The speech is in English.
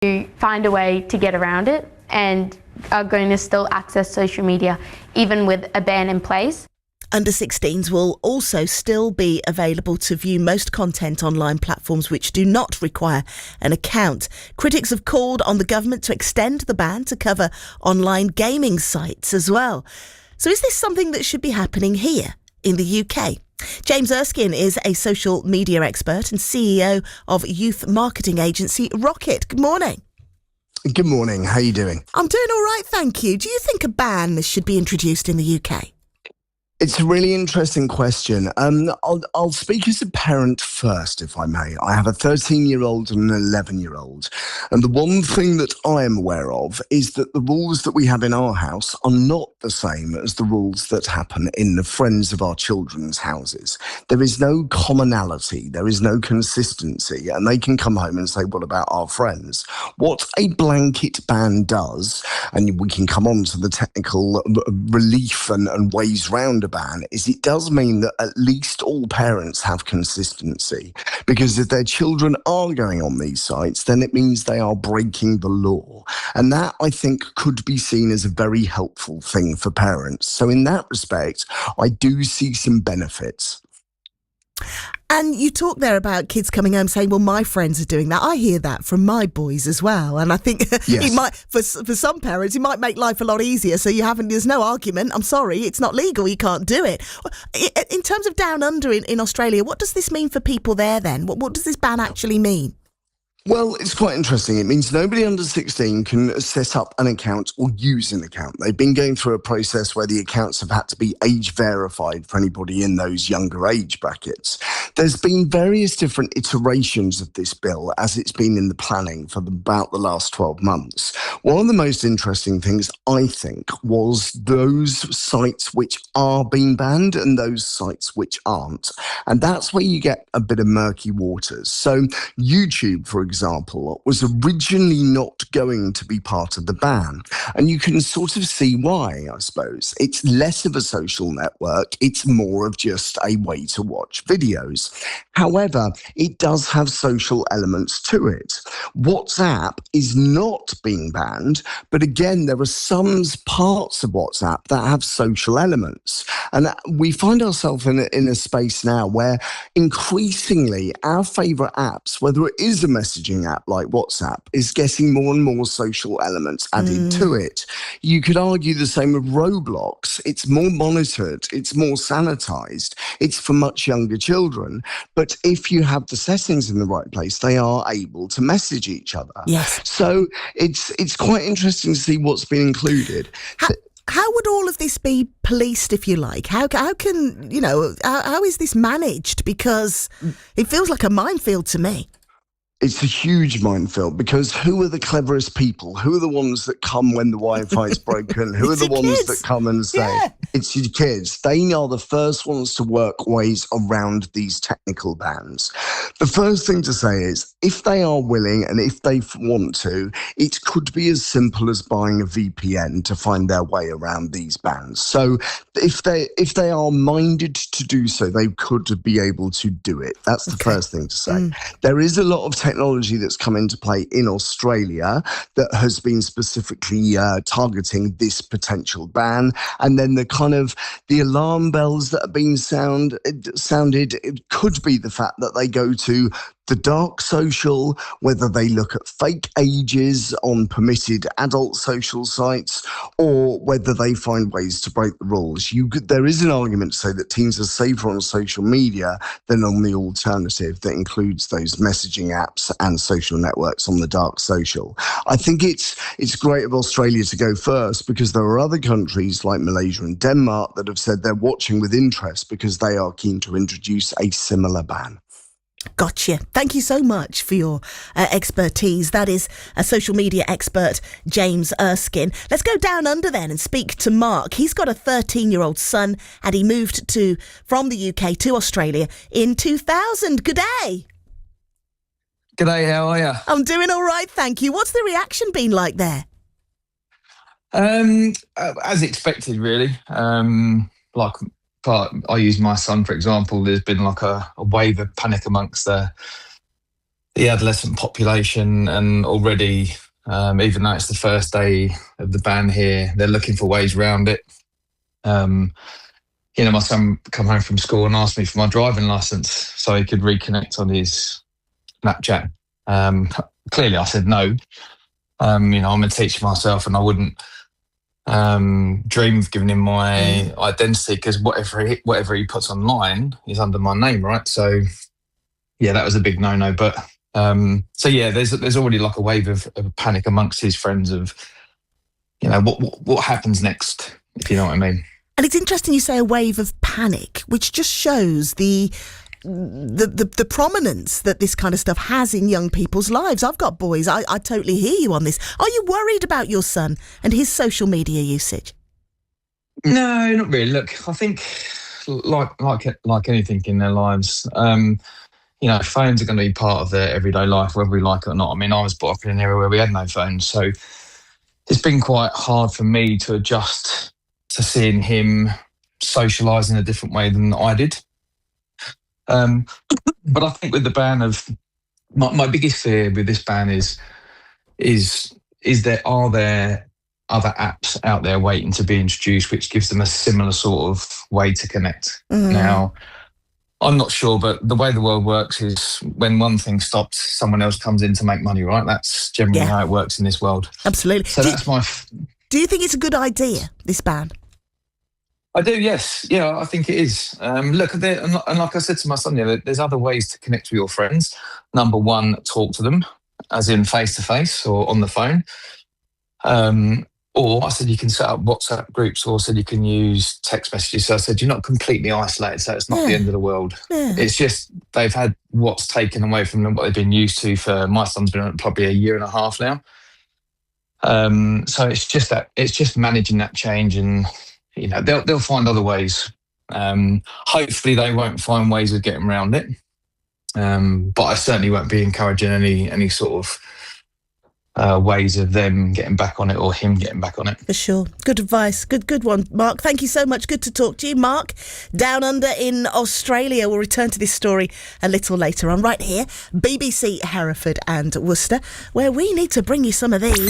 to find a way to get around it and are going to still access social media even with a ban in place. Under 16s will also still be available to view most content online platforms which do not require an account. Critics have called on the government to extend the ban to cover online gaming sites as well. So is this something that should be happening here in the UK? James Erskine is a social media expert and CEO of youth marketing agency Rocket. Good morning. Good morning. How are you doing? I'm doing all right, thank you. Do you think a ban should be introduced in the UK? It's a really interesting question. I'll speak as a parent first, if I may. I have a 13-year-old and an 11-year-old. And the one thing that I am aware of is that the rules that we have in our house are not the same as the rules that happen in the friends of our children's houses. There is no commonality. There is no consistency. And they can come home and say, what about our friends? What a blanket ban does, and we can come on to the technical relief and ways round ban, is it does mean that at least all parents have consistency, because if their children are going on these sites, then it means they are breaking the law, and that I think could be seen as a very helpful thing for parents. So in that respect, I do see some benefits. And you talk there about kids coming home saying, well, my friends are doing that. I hear that from my boys as well. And I think it might, for some parents, it might make life a lot easier. So there's no argument. I'm sorry, it's not legal. You can't do it. In terms of down under in Australia, what does this mean for people there then? What does this ban actually mean? Well, it's quite interesting. It means nobody under 16 can set up an account or use an account. They've been going through a process where the accounts have had to be age verified for anybody in those younger age brackets. There's been various different iterations of this bill as it's been in the planning for about the last 12 months. One of the most interesting things, I think, was those sites which are being banned and those sites which aren't. And that's where you get a bit of murky waters. So YouTube, for example, was originally not going to be part of the ban. And you can sort of see why, I suppose. It's less of a social network. It's more of just a way to watch videos. However, it does have social elements to it. WhatsApp is not being banned, but again, there are some parts of WhatsApp that have social elements. And we find ourselves in a space now where increasingly our favourite apps, whether it is a messaging app like WhatsApp, is getting more and more social elements added to it. You could argue the same with Roblox. It's more monitored, it's more sanitized, it's for much younger children. But if you have the settings in the right place, they are able to message each other. Yes. So it's quite interesting to see what's been included. How would all of this be policed, if you like? How can, how is this managed? Because it feels like a minefield to me. It's a huge minefield, because who are the cleverest people? Who are the ones that come when the Wi-Fi is broken? Who are the ones kids that come and say, It's your kids. They are the first ones to work ways around these technical bans. The first thing to say is, if they are willing and if they want to, it could be as simple as buying a VPN to find their way around these bans. So if they are minded to do so, they could be able to do it. That's the first thing to say. There is a lot of technology that's come into play in Australia that has been specifically targeting this potential ban. And then the alarm bells that have been sounded, it could be the fact that they go to the dark social, whether they look at fake ages on permitted adult social sites, or whether they find ways to break the rules. There is an argument to say that teens are safer on social media than on the alternative that includes those messaging apps and social networks on the dark social. I think it's great of Australia to go first, because there are other countries like Malaysia and Denmark that have said they're watching with interest because they are keen to introduce a similar ban. Gotcha. Thank you so much for your expertise. That is a social media expert, James Erskine. Let's go down under then and speak to Mark. He's got a 13-year-old son and he moved from the UK to Australia in 2000. Good day. G'day, how are you? I'm doing all right, thank you. What's the reaction been like there? As expected, really. I use my son, for example. There's been like a wave of panic amongst the the adolescent population, and already, even though it's the first day of the ban here, they're looking for ways around it. My son come home from school and asked me for my driving license so he could reconnect on his Snapchat. Clearly, I said no. I'm a teacher myself, and I wouldn't dream of giving him my identity, because whatever he puts online is under my name, right? So, yeah, that was a big no-no. But there's already like a wave of panic amongst his friends of, what happens next, if you know what I mean. And it's interesting you say a wave of panic, which just shows the prominence that this kind of stuff has in young people's lives. I've got boys. I totally hear you on this. Are you worried about your son and his social media usage? No, not really. Look, I think like anything in their lives, phones are going to be part of their everyday life, whether we like it or not. I mean, I was brought up in an era where we had no phones, so it's been quite hard for me to adjust to seeing him socialise in a different way than I did. But I think with the ban of my biggest fear with this ban is there other apps out there waiting to be introduced which gives them a similar sort of way to connect. Now, I'm not sure, but the way the world works is when one thing stops, someone else comes in to make money, right? That's generally how it works in this world. Absolutely. So Do you think it's a good idea, this ban? I do, yes. Yeah, I think it is. Look, and like I said to my son, there's other ways to connect with your friends. Number one, talk to them, as in face-to-face or on the phone. Or I said you can set up WhatsApp groups, or I said you can use text messages. So I said you're not completely isolated, so it's not the end of the world. Yeah. It's just they've had what's taken away from them, what they've been used to for, my son's been probably a year and a half now. So it's just managing that change, and they'll find other ways. Hopefully they won't find ways of getting around it. But I certainly won't be encouraging any sort of ways of them getting back on it or him getting back on it. For sure. Good advice. Good one, Mark. Thank you so much. Good to talk to you. Mark, down under in Australia. We'll return to this story a little later on, right here, BBC Hereford and Worcester, where we need to bring you some of these.